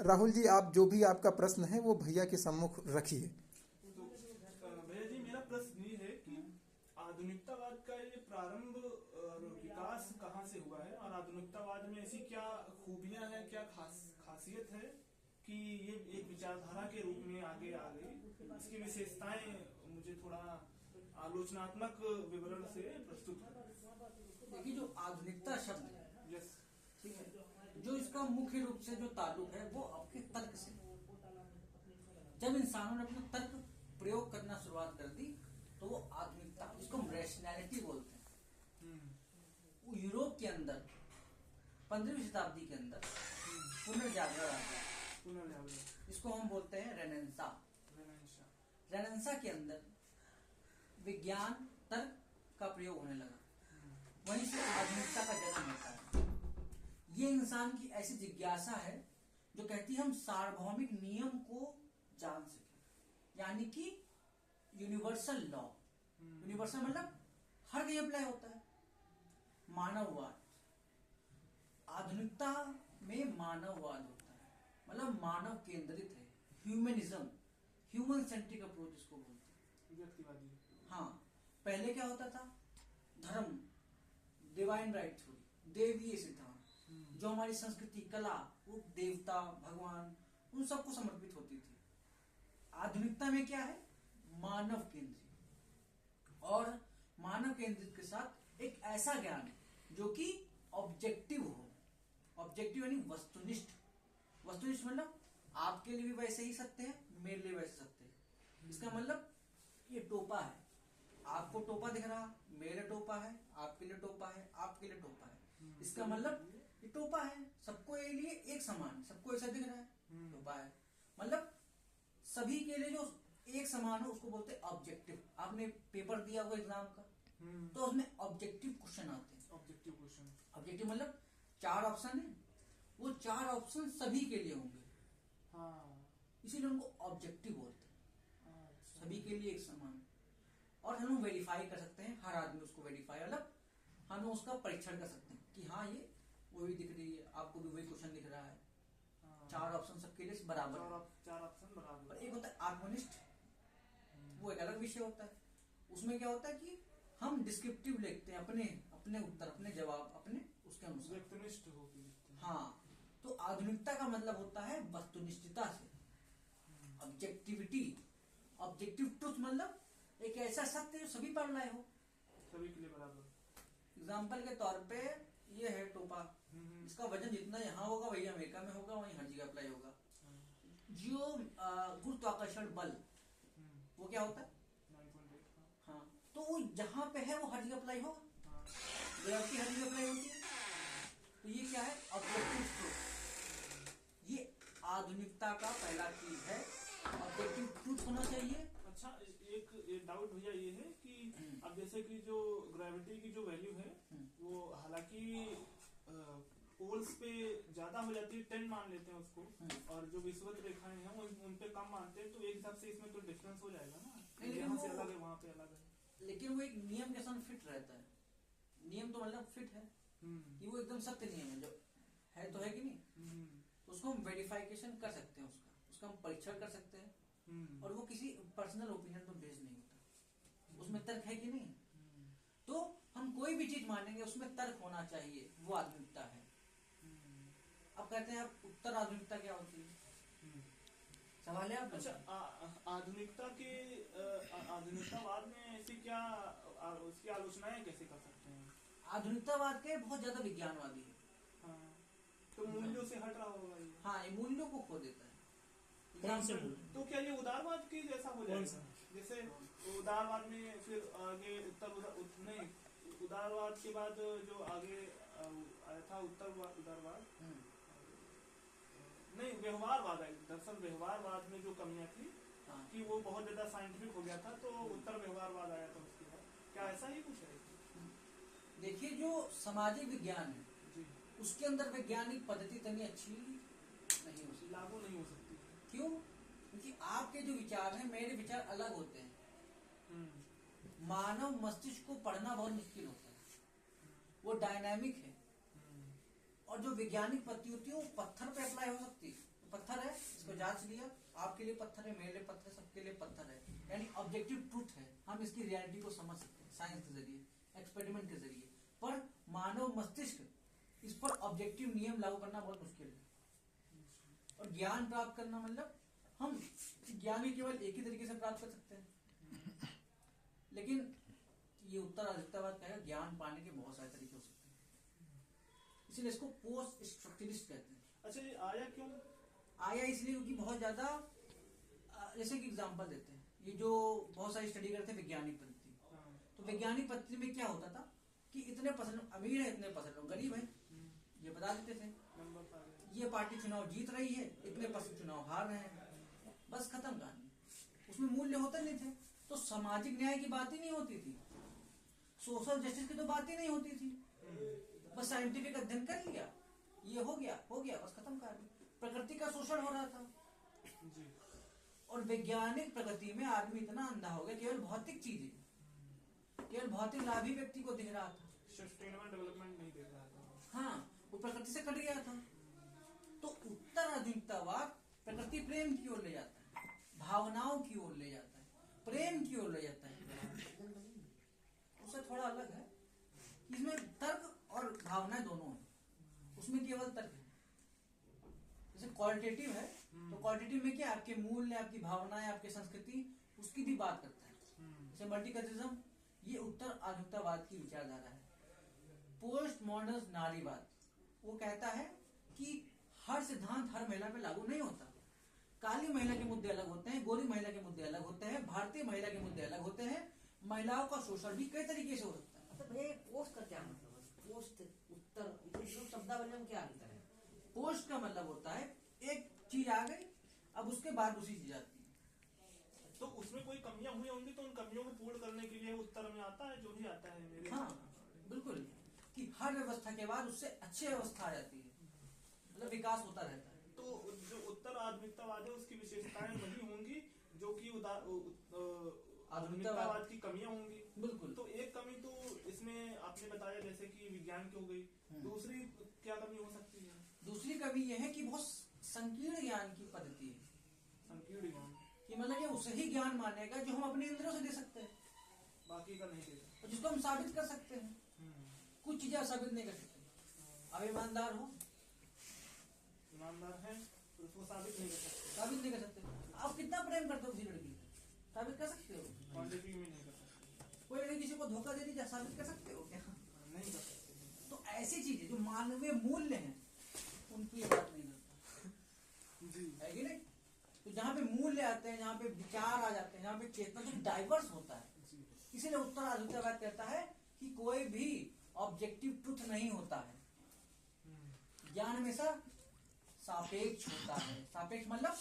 राहुल जी, आप जो भी आपका प्रश्न है वो भैया के सम्मुख रखिए। तो भैया जी, मेरा प्रश्न ये है कि आधुनिकतावाद का ये प्रारंभ और विकास कहाँ से हुआ है, और आधुनिकतावाद में ऐसी क्या खूबियां हैं, क्या खासियत है कि ये एक विचारधारा के रूप में आगे आ गई। इसकी विशेषताएं मुझे थोड़ा आलोचनात्मक विवरण से प्रस्तुत करें। देखिए, जो आधुनिकता शब्द है, यस, ठीक है, जो इसका मुख्य रूप से जो ताल्लुक है वो आपके तर्क से। जब इंसानों ने अपना तर्क प्रयोग करना शुरुआत कर दी तो वो आधुनिकता, जिसको हम रैशनैलिटी बोलते हैं, वो यूरोप के अंदर 15वीं शताब्दी के अंदर पुनर्जागरण आ गया, जिसको हम बोलते हैं रेनेसां। रेनेसां के अंदर विज्ञान तर्क का प्रयोग होने लगा, वहीं से आधुनिकता का जन्म होता है। ये इंसान की ऐसी जिज्ञासा है जो कहती है हम सार्वभौमिक नियम को जान सके, यानी कि यूनिवर्सल लॉ। यूनिवर्सल मतलब हर कहीं अप्लाई होता है। मानववाद, आधुनिकता में मानववाद होता है, मतलब मानव केंद्रित है। ह्यूमनिज्म, ह्यूमन सेंट्रिक अप्रोच इसको बोलते हैं, व्यक्तिवादी। हाँ, पहले क्या होता था? धर्म, डिवाइन राइट थ्योरी, देवीय सिद्धांत, जो हमारी संस्कृति, कला, वो देवता, भगवान, उन सबको समर्पित होती थी। आधुनिकता में क्या है? मानव केंद्रित, और मानव केंद्रित के साथ एक ऐसा ज्ञान जो कि ऑब्जेक्टिव हो। ऑब्जेक्टिव यानी वस्तुनिष्ठ। वस्तुनिष्ठ मतलब आपके लिए भी वैसे ही सत्य है, मेरे लिए वैसे सत्य है। इसका मतलब ये टोपा है, आपको टोपा दिख रहा, मेरे टोपा है, आपके लिए टोपा है, आपके लिए टोपा है। इसका मतलब ये टोपा है, सबको ये लिए एक समान, सबको ऐसा दिख रहा है, टोपा है। मतलब सभी के लिए जो एक समान हो उसको बोलते हैं ऑब्जेक्टिव। आपने पेपर दिया हुआ एग्जाम का, तो उसमें ऑब्जेक्टिव क्वेश्चन आते हैं। ऑब्जेक्टिव क्वेश्चन, ऑब्जेक्टिव मतलब 4 ऑप्शन है, वो 4 ऑप्शन सभी के लिए होंगे, हाँ, इसीलिए उनको ऑब्जेक्टिव बोलते हैं। अच्छा। सभी के लिए एक समान, और हम वेरीफाई कर सकते हैं, हर आदमी उसको वेरीफाई, मतलब हम उसका परीक्षण कर सकते हैं कि हाँ ये वही दिख रही है, आपको भी वही क्वेश्चन दिख रहा है। 4 ऑप्शन सबके लिए बराबर है। 4 ऑप्शन बराबर। और एक होता है आत्मनिष्ठ, वो एक अलग विषय होता है। उसमें क्या होता है कि हम डिस्क्रिप्टिव लिखते हैं, अपने अपने उत्तर, अपने जवाब, अपने उसके अनुसार। व्यक्तिनिष्ठ होगी। हाँ, तो आधुनिकता का मतलब होता है वस्तुनिष्ठता से, ऑब्जेक्टिविटी। ऑब्जेक्टिव ट्रुथ मतलब एक ऐसा सत्य जो सभी पर लाए हो, सभी के लिए बराबर। एग्जाम्पल के तौर पे ये है टोपा, इसका वजन जितना यहाँ होगा वही अमेरिका में होगा, वही हर जगह अप्लाई होगा। जो गुरुत्वाकर्षण बल, वो क्या होता है? 9.8। हाँ, तो वो जहां पे है वो हर जगह अप्लाई होगा, ग्रेविटी हर जगह अप्लाई होती है। तो ये क्या है? Objective truth. ये आधुनिकता का पहला चीज है, ऑब्जेक्टिव ट्रूथ होना चाहिए। अच्छा, एक डाउट भैया ये है कि अब जैसे कि जो ग्रेविटी की जो वैल्यू है वो हालांकि पोल्स पे ज्यादा हो जाती है, 10 मान लेते हैं उसको, और जो विषुवत रेखाएं हैं वो उन पे कम मानते हैं, तो एक हिसाब से इसमें तो डिफरेंस हो जाएगा ना, यहाँ से अलग है वहाँ पे अलग है। लेकिन वो एक नियम के साथ फिट रहता है। नियम तो मतलब फिट है कि वो एकदम सत्य नियम है, जो है तो है कि नहीं, उसको हम वेरिफिकेशन कर सकते हैं, उसका हम परीक्षण कर सकते हैं, और वो किसी पर्सनल ओपिनियन पर बेस्ड नहीं होता, उसमें तर्क है कि नहीं। तो हम कोई भी चीज मानेंगे उसमें तर्क होना चाहिए, वो आधुनिकता है। अब कहते हैं आप उत्तर आधुनिकता क्या होती है, सवाल है आप। अच्छा, आधुनिकता के आधुनिकतावाद में ऐसी क्या उसकी आलोचनाएं कैसे कर सकते हैं? आधुनिकतावाद के बहुत ज्यादा विज्ञानवादी है। हाँ, तो मूल्यों से हट रहा होगा ये। हाँ, ये मूल्यों को खो देता है। कौन से मूल्य? तो क्या ये उदारवाद की जैसा हो जाएगा? जैसे उदारवाद में फिर आगे नहीं, उदारवाद के बाद जो आगे आया था उदारवाद नहीं, व्यवहारवाद है। दरअसल व्यवहारवाद में जो कमियां थी कि वो बहुत ज्यादा साइंटिफिक हो गया था, तो उत्तर व्यवहारवाद आया था उसके बाद। क्या ऐसा ही कुछ है? देखिए, जो सामाजिक विज्ञान है जी, उसके अंदर वैज्ञानिक पद्धति इतनी अच्छी नहीं हो सकती, लागू नहीं हो सकती। क्यों? क्योंकि आपके जो विचार हैं, मेरे विचार अलग होते हैं। मानव मस्तिष्क को पढ़ना बहुत मुश्किल होता है, वो डायनामिक है। और जो वैज्ञानिक पद्धति होती है वो पत्थर पे अप्लाई हो सकती है, पत्थर जांच लिया, आपके लिए पत्थर है, मेरे लिए पत्थर है, सबके लिए पत्थर है, यानी ऑब्जेक्टिव ट्रूथ है, हम इसकी रियलिटी को समझ सकते हैं साइंस के जरिए, एक्सपेरिमेंट के जरिए। पर मानव मस्तिष्क इस पर ऑब्जेक्टिव नियम लागू करना बहुत मुश्किल है। और ज्ञान प्राप्त करना मतलब हम ज्ञान भी केवल एक ही तरीके से प्राप्त कर सकते हैं, लेकिन ये उत्तराधिकतावाद कहेगा ज्ञान पाने के बहुत सारे तरीके हो सकते हैं, इसलिए इसको पोस्ट स्ट्रक्चरिस्ट कहते हैं। अच्छा, ये आया क्यों? आया इसलिए क्योंकि बहुत ज्यादा, जैसे कि एग्जांपल देते हैं, ये जो बहुत सारी स्टडी करते हैं वैज्ञानिक पद्धति, तो वैज्ञानिक पद्धति में क्या होता था कि इतने परसेंट अमीर है, इतने परसेंट गरीब है, ये बता देते थे। ये पार्टी चुनाव जीत रही है, इतने परसेंट चुनाव हार रहे हैं, बस खत्म कहानी। उसमें मूल्य होते नहीं थे, तो सामाजिक न्याय की बात ही नहीं होती थी, सोशल जस्टिस की तो बात ही नहीं होती थी, बस साइंटिफिक अध्ययन कर लिया, ये हो गया बस खत्म कहानी। प्रकृति का शोषण हो रहा था जी। और वैज्ञानिक प्रगति में आदमी इतना अंधा हो गया, केवल भौतिक चीजें, केवल भौतिक लाभ ही व्यक्ति को दिख रहा था, सस्टेनेबल डेवलपमेंट नहीं देख रहा था। हाँ, वो प्रकृति से कट गया था। तो उत्तराधुनिकतावाद प्रकृति प्रेम की ओर ले जाता है, भावनाओं की ओर ले जाता है, प्रेम की ओर ले जाता है। उससे थोड़ा अलग है, इसमें तर्क और भावनाएं दोनों है, उसमें केवल तर्क है। जैसे क्वालिटेटिव है, तो क्वालिटेटिव में क्या, आपके मूल्य, आपकी भावनाएं, आपकी संस्कृति, उसकी भी बात करता है। जैसे मल्टीकल्चरलिज्म, ये उत्तर आधुनिकतावाद की विचारधारा है। पोस्ट मॉडर्न नारीवाद, वो कहता है कि हर सिद्धांत हर महिला पे लागू नहीं होता, काली महिला के मुद्दे अलग होते हैं, गोरी महिला के मुद्दे अलग होते हैं, भारतीय महिला के मुद्दे अलग होते हैं, महिलाओं का शोषण भी कई तरीके से हो सकता है। मतलब भैया पोस्ट का क्या मतलब है? पोस्ट उत्तर शब्दावली में क्या अंतर है? पोस्ट का मतलब होता है एक चीज आ गई, अब उसके बाद दूसरी चीज आती है। तो उसमें कोई कमियां हुई होंगी, तो उन कमियों को पूर्ण करने के लिए उत्तर में आता है जो भी आता है मेरे। हाँ बिल्कुल, कि हर व्यवस्था के बाद उससे अच्छी व्यवस्था आ जाती है, मतलब विकास होता रहता है। तो जो उत्तर आधुनिकतावाद है उसकी विशेषताएं वही होंगी जो कि आधुनिकतावाद की कमियां होंगी। बिल्कुल। तो एक कमी तो इसमें आपने बताया जैसे कि विज्ञान की हो गई, दूसरी क्या कमी हो सकती है? दूसरी कमी यह है कि बहुत संकीर्ण ज्ञान की पद्धति है, संकीर्ण ज्ञान कि मतलब ये उसे ही ज्ञान मानेगा जो हम अपने इंद्रियों से दे सकते हैं, बाकी का नहीं देगा, और जिसको हम साबित कर सकते हैं। कुछ चीजें आप साबित नहीं कर सकते। अब ईमानदार हो, ईमानदार है तो उसको साबित नहीं कर सकते, साबित नहीं कर सकते। आप कितना प्रेम करते हो किसी लड़की से, साबित कर सकते हो? क्वांटिटी में नहीं कर सकते। कोई लड़की किसी को धोखा दे दी, साबित कर सकते हो क्या? नहीं कर सकते। तो ऐसी चीजें जो मानवीय मूल्य हैं, उनकी ये बात नहीं करता जी, है कि नहीं? तो जहाँ पे मूल्य आते हैं, जहाँ पे विचार आ जाते हैं, जहाँ पे चेतना जो डाइवर्स होता है, इसीलिए उत्तर आधुनिकतावाद कहता है कि कोई भी ऑब्जेक्टिव ट्रुथ नहीं होता है, ज्ञान हमेशा सापेक्ष होता है। सापेक्ष मतलब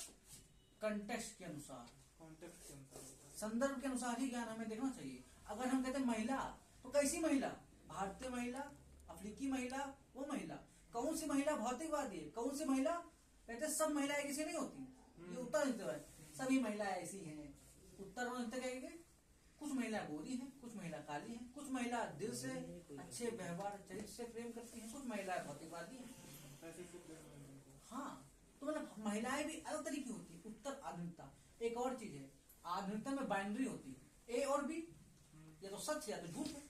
कंटेक्स्ट के अनुसार, कॉन्टेक्स्ट के अनुसार होता है। संदर्भ के अनुसार ही ज्ञान हमें देखना चाहिए। अगर हम कहते हैं महिला, तो कैसी महिला? भारतीय महिला, अफ्रीकी महिला, वो महिला कौन सी महिला भौतिकवादी है, कौन सी महिला कहते हैं सब महिलाएं किसी नहीं होती, ये उत्तर है, सभी महिलाएं ऐसी हैं। उत्तर कहेंगे कुछ महिला गोरी हैं, कुछ महिला काली हैं, कुछ महिला दिल से अच्छे व्यवहार चरित्र से प्रेम करती हैं, कुछ महिलाएं भौतिकवादी हैं। हाँ, तो मतलब महिलाएं भी अलग तरीके होती है। उत्तर आधुनिकता एक और चीज है, आधुनिकता में बाइनरी होती है, ए और बी, या तो सच या तो झूठ है।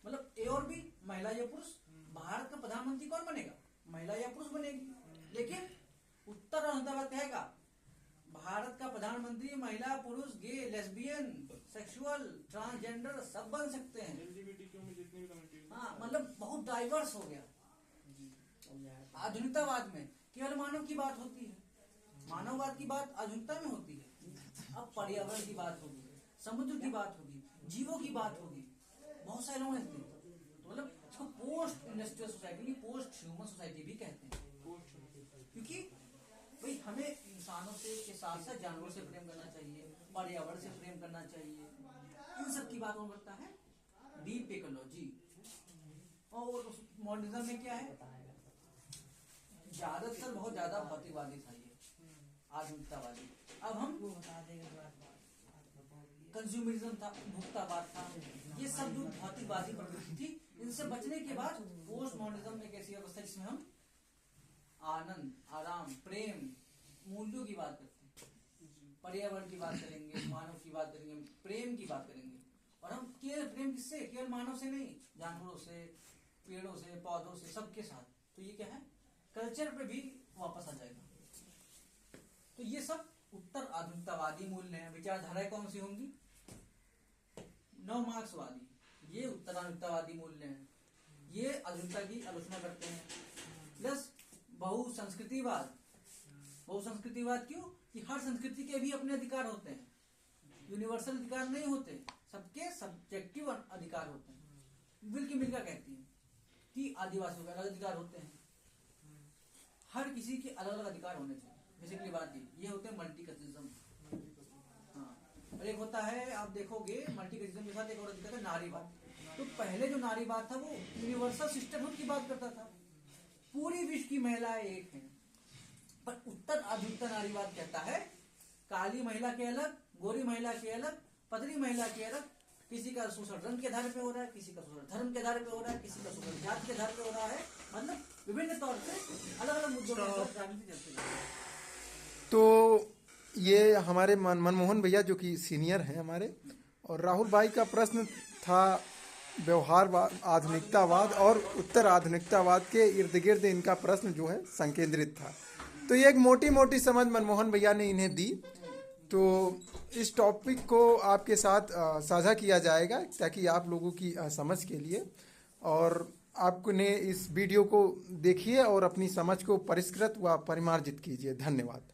मतलब ए और बी, महिला या पुरुष। भारत का प्रधानमंत्री कौन बनेगा? महिला या पुरुष बनेगी। लेकिन उत्तर आधुनिकतावाद कहेगा भारत का प्रधानमंत्री महिला, पुरुष, गे, लेस्बियन, सेक्सुअल, ट्रांसजेंडर सब बन सकते हैं। LGBTQ में जितनी भी कम्युनिटी, हाँ, मतलब बहुत डाइवर्स हो गया। आधुनिकतावाद में केवल मानव की बात होती है, मानववाद की बात आधुनिकता में होती है। अब पर्यावरण की बात होगी, समुद्र की बात होगी, जीवों की बात होगी, बहुत सारे लोग हैं। तो मतलब इसको post industrial society, post human society भी कहते हैं, क्योंकि भाई हमें इंसानों से के साथ साथ जानवरों से प्रेम करना चाहिए, पर्यावरण से प्रेम करना चाहिए, इन सब की बात कौन करता है? Deep ecology. और मॉडर्निज्म में क्या है? ज्यादातर बहुत ज्यादा भौतिकवादी था ये आधुनिकतावादी। अब हम कंज्यूमरिज्म था, उपभोक्तावाद था, ये सब जो भौतिकवादी प्रवृत्ति थी, इनसे बचने के बाद पोस्ट मॉडर्निज्म एक ऐसी अवस्था जिसमें हम आनंद, आराम, प्रेम, मूल्यों की बात करते हैं, पर्यावरण की बात करेंगे, मानव की बात करेंगे, प्रेम की बात करेंगे। और हम केवल प्रेम किससे, केवल मानव से नहीं, जानवरों से, पेड़ों से, पौधों से, सबके साथ। तो ये क्या है, कल्चर पे भी वापस आ जाएगा। तो ये सब उत्तर आधुनिकतावादी मूल्य हैं। विचारधाराएं कौन सी होंगी, नव मार्क्सवादी, ये उत्तर आधुनिकतावादी मूल्य हैं, ये आधुनिकता की आलोचना करते हैं। प्लस बहुसंस्कृतिवाद। बहुसंस्कृतिवाद क्यों, कि हर संस्कृति के भी अपने अधिकार होते हैं, यूनिवर्सल अधिकार नहीं होते, सबके सब्जेक्टिव अधिकार होते हैं। विल्की मिल्का कहती है कि आदिवासियों के अलग अधिकार होते हैं, हर किसी के अलग अलग अधिकार होने चाहिए। बेसिकली बात ये होते हैं मल्टीकल्चरलिज्म। हाँ, और एक होता है, आप देखोगे मल्टीकल्चरलिज्म के साथ एक और अधिकार है नारीवाद। तो पहले जो नारीवाद था वो यूनिवर्सल सिस्टमहुड की बात करता था, पूरी विश्व की महिलाएं एक हैं। पर उत्तर आधुनिकता नारीवाद कहता है काली महिला के अलग, गोरी महिला के अलग, पतली महिला के अलग, किसी का शोषण रंग के आधार पे हो रहा है, किसी का शोषण धर्म के आधार पे हो रहा है, किसी का शोषण जाति के आधार पे हो रहा है। मतलब विभिन्न तौर से अलग अलग मुद्दों पर राजनीति चलती है। तो ये हमारे मनमोहन भैया जो कि सीनियर हैं हमारे, और राहुल भाई का प्रश्न था व्यवहारवाद, आधुनिकतावाद और उत्तर आधुनिकतावाद के इर्द गिर्द इनका प्रश्न जो है संकेंद्रित था। तो ये एक मोटी मोटी समझ मनमोहन भैया ने इन्हें दी। तो इस टॉपिक को आपके साथ साझा किया जाएगा ताकि आप लोगों की समझ के लिए, और आपने इस वीडियो को देखिए और अपनी समझ को परिष्कृत व परिमार्जित कीजिए। धन्यवाद।